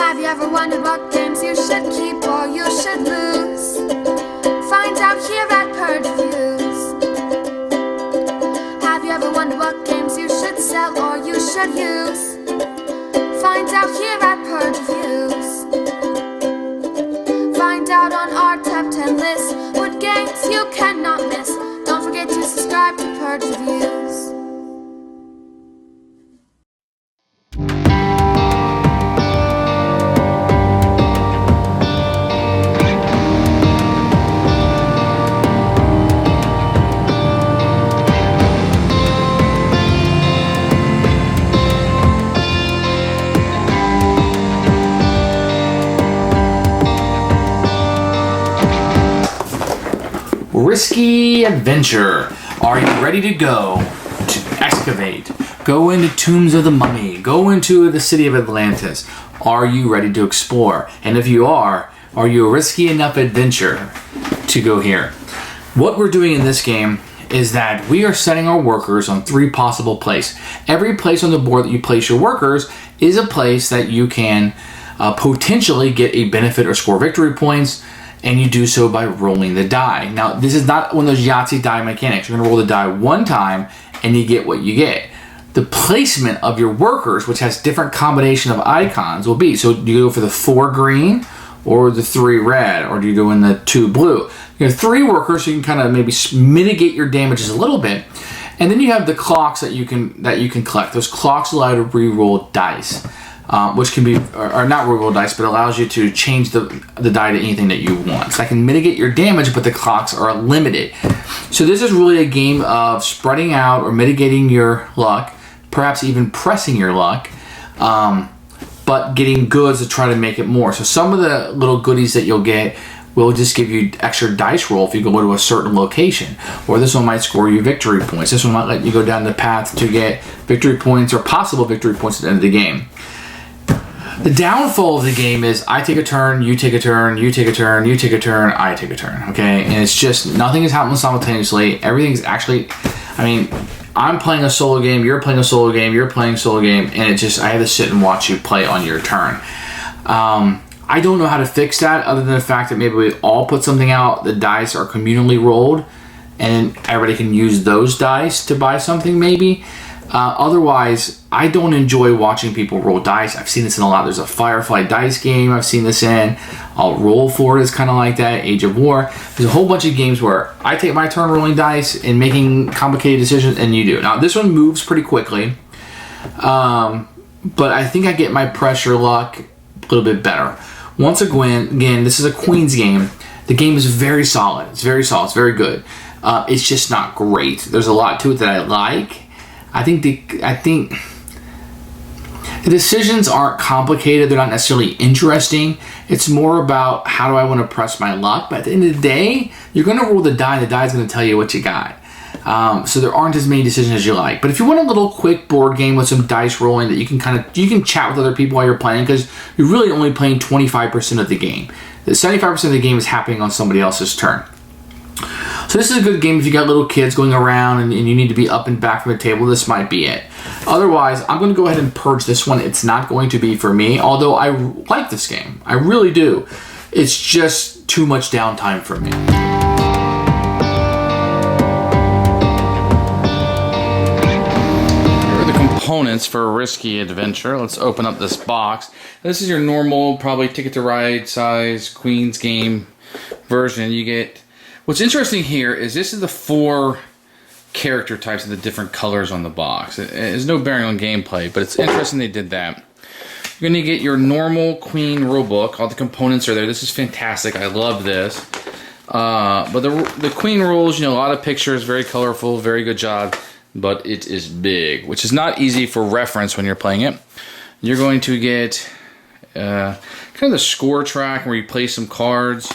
Have you ever wondered what games you should keep or you should lose? Find out here at Purge Reviews. Have you ever wondered what games you should sell or you should use? Find out here at Purge Reviews. Find out on our top 10 list what games you cannot miss. Don't forget to subscribe to Purge Reviews. Risky adventure. Are you ready to go to excavate? Go into Tombs of the Mummy. Go into the city of Atlantis. Are you ready to explore? And if you are you a risky enough adventure to go here? What we're doing in this game is that we are setting our workers on 3 possible places. Every place on the board that you place your workers is a place that you can potentially get a benefit or score victory points, and you do so by rolling the die. Now, this is not one of those Yahtzee die mechanics. You're gonna roll the die one time and you get what you get. The placement of your workers, which has different combination of icons, will be, so do you go for the 4 green or the 3 red, or do you go in the 2 blue? You have 3 workers, so you can kind of maybe mitigate your damages a little bit. And then you have the clocks that you can collect. Those clocks allow you to re-roll dice. Which can be, or not reroll dice, but allows you to change the die to anything that you want. So I can mitigate your damage, but the clocks are limited. So this is really a game of spreading out or mitigating your luck, perhaps even pressing your luck, but getting goods to try to make it more. So some of the little goodies that you'll get will just give you extra dice roll if you go to a certain location. Or this one might score you victory points. This one might let you go down the path to get victory points or possible victory points at the end of the game. The downfall of the game is I take a turn, you take a turn, you take a turn, you take a turn, I take a turn, okay? And it's just, nothing is happening simultaneously. Everything's actually, I mean, I'm playing a solo game, you're playing a solo game, you're playing a solo game, and it just, I have to sit and watch you play on your turn. I don't know how to fix that other than the fact that maybe we all put something out, the dice are communally rolled, and everybody can use those dice to buy something maybe. Otherwise, I don't enjoy watching people roll dice. I've seen this in a lot. There's a Firefly dice game I've seen this in. I'll Roll For It is kind of like that. Age of War. There's a whole bunch of games where I take my turn rolling dice and making complicated decisions, and you do. Now, this one moves pretty quickly, but I think I get my pressure luck a little bit better. Once again, this is a Queen's game. The game is very solid. It's very solid. It's very good. It's just not great. There's a lot to it that I like. I think the decisions aren't complicated. They're not necessarily interesting. It's more about how do I want to press my luck. But at the end of the day, you're going to roll the die. The die is going to tell you what you got. So there aren't as many decisions as you like. But if you want a little quick board game with some dice rolling that you can chat with other people while you're playing, because you're really only playing 25% of the game. The 75% of the game is happening on somebody else's turn. So this is a good game if you got little kids going around and you need to be up and back from the table. This might be it. Otherwise, I'm going to go ahead and purge this one. It's not going to be for me, although I like this game. I really do. It's just too much downtime for me. Here are the components for a risky adventure. Let's open up this box. This is your normal, probably Ticket to Ride size Queen's game version. You get... What's interesting here is this is the 4 character types of the different colors on the box. It has no bearing on gameplay, but it's interesting they did that. You're going to get your normal Queen rulebook. All the components are there. This is fantastic. I love this. But the Queen rules, you know, a lot of pictures, very colorful, very good job, but it is big, which is not easy for reference when you're playing it. You're going to get kind of the score track where you play some cards.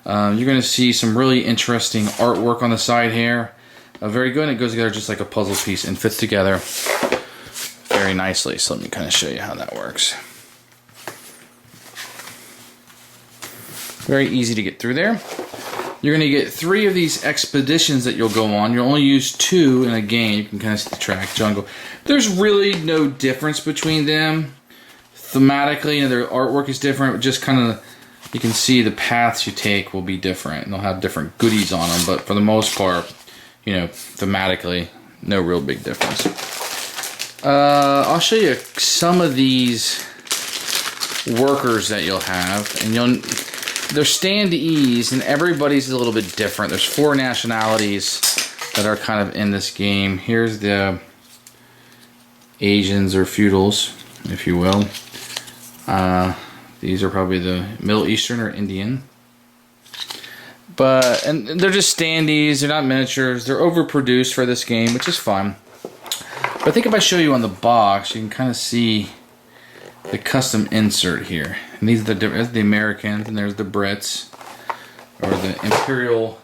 You're going to see some really interesting artwork on the side here. Very good, and it goes together just like a puzzle piece and fits together very nicely. So let me kind of show you how that works. Very easy to get through there. You're going to get 3 of these expeditions that you'll go on. You'll only use 2 in a game. You can kind of see the track, jungle. There's really no difference between them. thematically, you know, their artwork is different. Just kind of, you can see the paths you take will be different. And they'll have different goodies on them. But for the most part, you know, thematically, no real big difference. I'll show you some of these workers that you'll have. And they're standees, and everybody's a little bit different. There's 4 nationalities that are kind of in this game. Here's the Asians or feudals, if you will. These are probably the Middle Eastern or Indian. And they're just standees, they're not miniatures, they're overproduced for this game, which is fun. But I think if I show you on the box, you can kind of see the custom insert here. And these are there's the Americans, and there's the Brits, or the Imperial.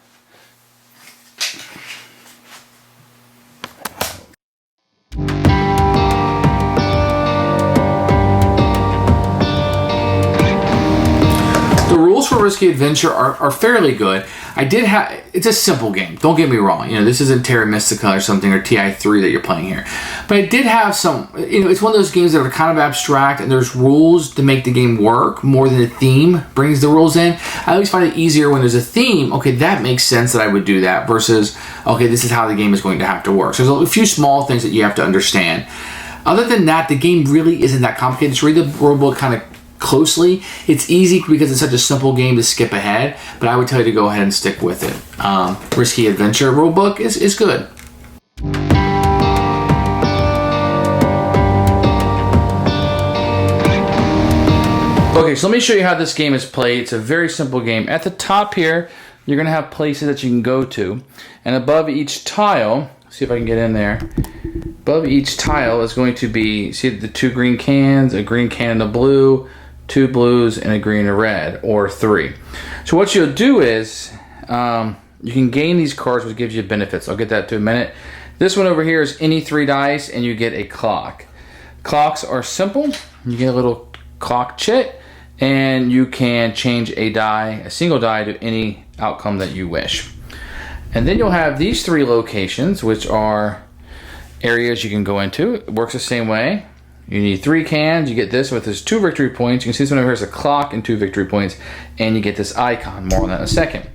The rules for Risky Adventure are fairly good. It's a simple game. Don't get me wrong. You know, this isn't Terra Mystica or something, or TI3 that you're playing here. But it did have some, you know, it's one of those games that are kind of abstract, and there's rules to make the game work more than the theme brings the rules in. I always find it easier when there's a theme. Okay, that makes sense that I would do that, versus, okay, this is how the game is going to have to work. So there's a few small things that you have to understand. Other than that, the game really isn't that complicated. Just read the rulebook kind of closely. It's easy because it's such a simple game to skip ahead, but I would tell you to go ahead and stick with it. Risky Adventure rulebook is good. Okay, so let me show you how this game is played. It's a very simple game. At the top here, you're going to have places that you can go to, and above each tile, see if I can get in there, above each tile is going to be, see the 2 green cans, a green can and a blue, 2 blues, and a green and a red, or 3. So what you'll do is, you can gain these cards, which gives you benefits. I'll get that to a minute. This one over here is any 3 dice, and you get a clock. Clocks are simple. You get a little clock chit, and you can change a single die, to any outcome that you wish. And then you'll have these 3 locations, which are areas you can go into. It works the same way. You need 3 cans, you get this with this 2 victory points. You can see this one over here is a clock and 2 victory points, and you get this icon. More on that in a second.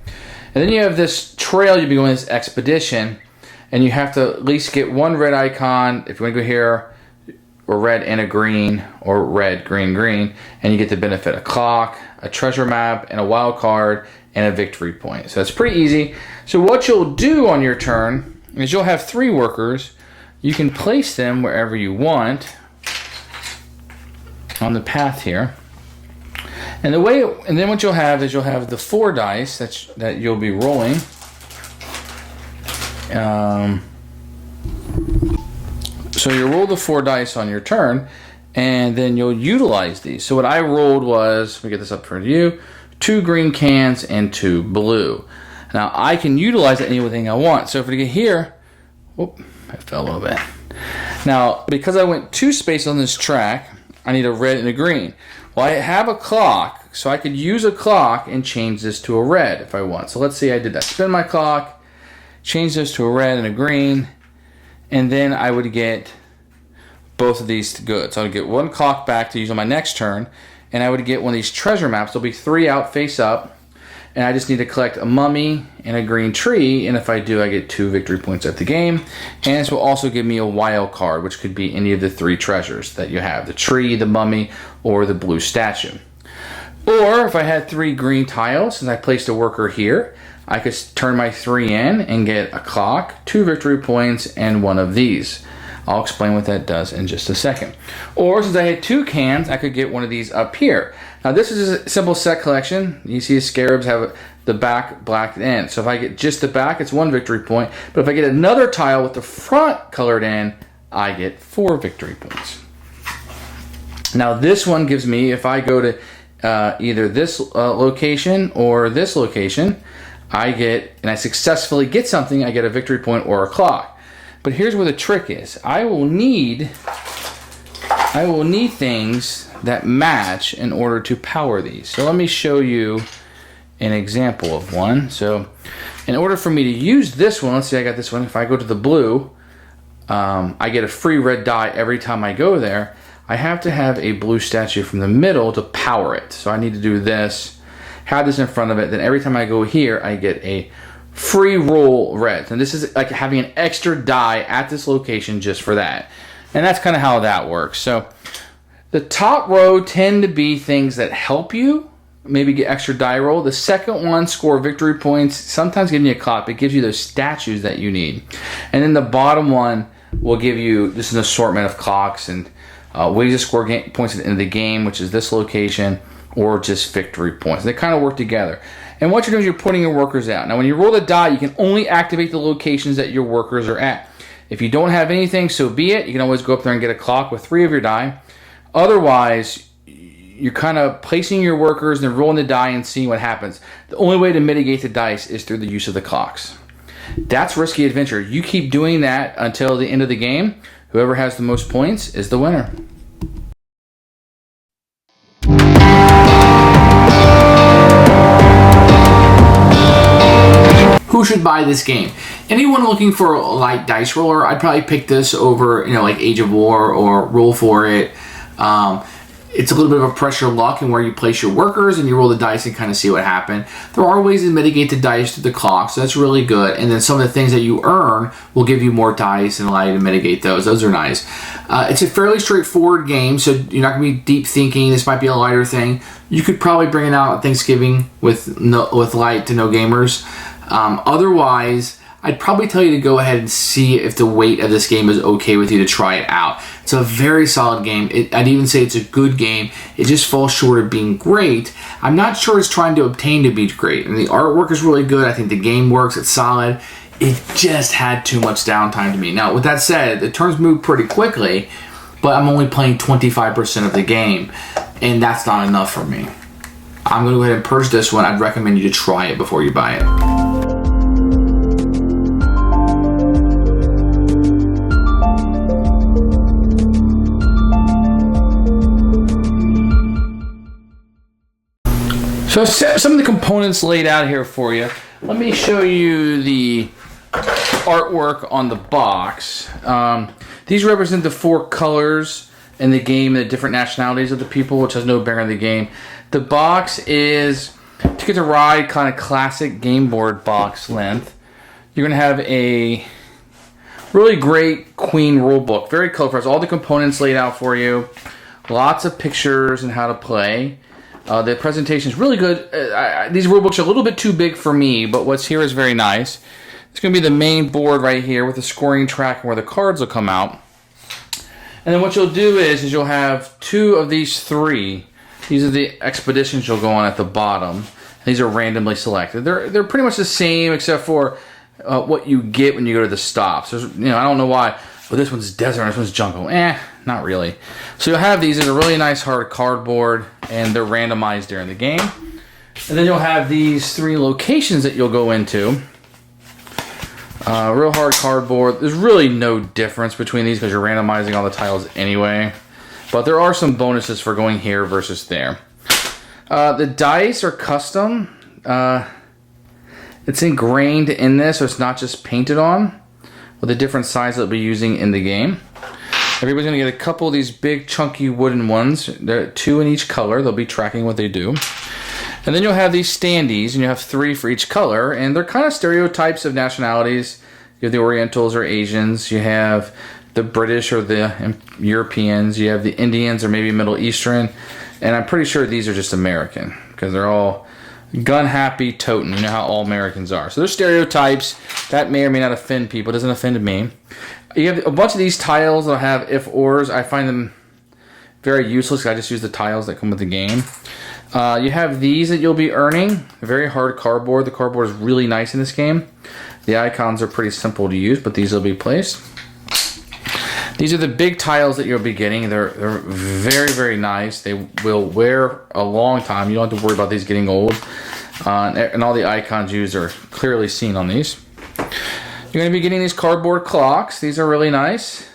And then you have this trail you'll be going, this expedition, and you have to at least get 1 red icon if you want to go here, or red and a green, or red, green, green, and you get the benefit: a clock, a treasure map, and a wild card, and a victory point. So it's pretty easy. So what you'll do on your turn is you'll have 3 workers. You can place them wherever you want on the path here. And then what you'll have is you'll have the 4 dice that you'll be rolling. So you roll the 4 dice on your turn, and then you'll utilize these. So what I rolled was, let me get this up for you, 2 green cans and 2 blue. Now I can utilize anything I want. So if I get here, whoop, I fell a little bit. Now, because I went 2 spaces on this track, I need a red and a green. Well, I have a clock, so I could use a clock and change this to a red if I want. So let's see, I did that. Spin my clock, change this to a red and a green, and then I would get both of these good. So I would get 1 clock back to use on my next turn, and I would get one of these treasure maps. There'll be 3 out face up, and I just need to collect a mummy and a green tree, and if I do, I get 2 victory points at the game. And this will also give me a wild card, which could be any of the 3 treasures that you have: the tree, the mummy, or the blue statue. Or if I had 3 green tiles, and I placed a worker here, I could turn my 3 in and get a clock, 2 victory points, and 1 of these. I'll explain what that does in just a second. Or since I had 2 cans, I could get one of these up here. Now this is a simple set collection. You see the scarabs have the back blacked in. So if I get just the back, it's 1 victory point. But if I get another tile with the front colored in, I get 4 victory points. Now this one gives me, if I go to either this location or this location, and I successfully get something, I get a victory point or a clock. But here's where the trick is. I will need things that match in order to power these. So let me show you an example of one. So in order for me to use this one, let's say I got this one. If I go to the blue, I get a free red die every time I go there. I have to have a blue statue from the middle to power it. So I need to do this, have this in front of it, then every time I go here, I get a free roll red. And this is like having an extra die at this location just for that. And that's kind of how that works. So the top row tend to be things that help you, maybe get extra die roll. The second one, score victory points, sometimes giving you a clock, but gives you those statues that you need. And then the bottom one will give you just an assortment of clocks and ways to score points at the end of the game, which is this location, or just victory points. They kind of work together. And what you're doing is you're putting your workers out. Now, when you roll the die, you can only activate the locations that your workers are at. If you don't have anything, so be it. You can always go up there and get a clock with 3 of your die. Otherwise, you're kind of placing your workers and rolling the die and seeing what happens. The only way to mitigate the dice is through the use of the clocks. That's Risky Adventure. You keep doing that until the end of the game. Whoever has the most points is the winner. Who should buy this game? Anyone looking for a light dice roller, I'd probably pick this over, like Age of War or Roll For It. It's a little bit of a pressure luck in where you place your workers and you roll the dice and kind of see what happenens. There are ways to mitigate the dice through the clock, so that's really good. And then some of the things that you earn will give you more dice and allow you to mitigate those. Those are nice. It's a fairly straightforward game, so you're not going to be deep thinking. This might be a lighter thing. You could probably bring it out at Thanksgiving with light to no gamers. Otherwise, I'd probably tell you to go ahead and see if the weight of this game is okay with you to try it out. It's a very solid game. I'd even say it's a good game. It just falls short of being great. I'm not sure it's trying to obtain to be great. And the artwork is really good. I think the game works. It's solid. It just had too much downtime to me. Now, with that said, the turns move pretty quickly, but I'm only playing 25% of the game, and that's not enough for me. I'm going to go ahead and purge this one. I'd recommend you to try it before you buy it. So some of the components laid out here for you. Let me show you the artwork on the box. These represent the 4 colors in the game, the different nationalities of the people, which has no bearing on the game. The box is to get to ride kind of classic game board box length. You're going to have a really great Queen rule book, very colorful. Has all the components laid out for you. Lots of pictures and how to play. The presentation is really good. These rule books are a little bit too big for me, but what's here is very nice. It's going to be the main board right here with the scoring track and where the cards will come out. And then what you'll do is you'll have 2 of these 3. These are the expeditions you'll go on at the bottom. These are randomly selected. They're pretty much the same except for what you get when you go to the stops. I don't know why. Well, this one's desert, this one's jungle. Not really. So you'll have these in a really nice hard cardboard, and they're randomized during the game. And then you'll have these 3 locations that you'll go into. Real hard cardboard. There's really no difference between these because you're randomizing all the tiles anyway. But there are some bonuses for going here versus there. The dice are custom. It's ingrained in this, so it's not just painted on, with a different size that they'll be using in the game. Everybody's going to get a couple of these big chunky wooden ones. There are 2 in each color. They'll be tracking what they do. And then you'll have these standees, and you have 3 for each color, and they're kind of stereotypes of nationalities. You have the Orientals or Asians. You have the British or the Europeans. You have the Indians or maybe Middle Eastern. And I'm pretty sure these are just American because they're all gun-happy, toting. You know how all Americans are. So they're stereotypes. That may or may not offend people. It doesn't offend me. You have a bunch of these tiles that have if-ors. I find them very useless because I just use the tiles that come with the game. You have these that you'll be earning. Very hard cardboard. The cardboard is really nice in this game. The icons are pretty simple to use, but these will be placed. These are the big tiles that you'll be getting. They're very, very nice. They will wear a long time. You don't have to worry about these getting old. And all the icons used are clearly seen on these. You're going to be getting these cardboard clocks. These are really nice.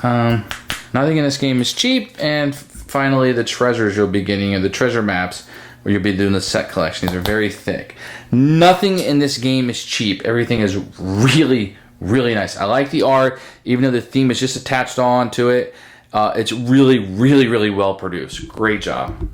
Nothing in this game is cheap. And finally, the treasures you'll be getting are the treasure maps where you'll be doing the set collection. These are very thick. Nothing in this game is cheap. Everything is really, really nice. I like the art, even though the theme is just attached on to it. It's really, really, really well produced. Great job.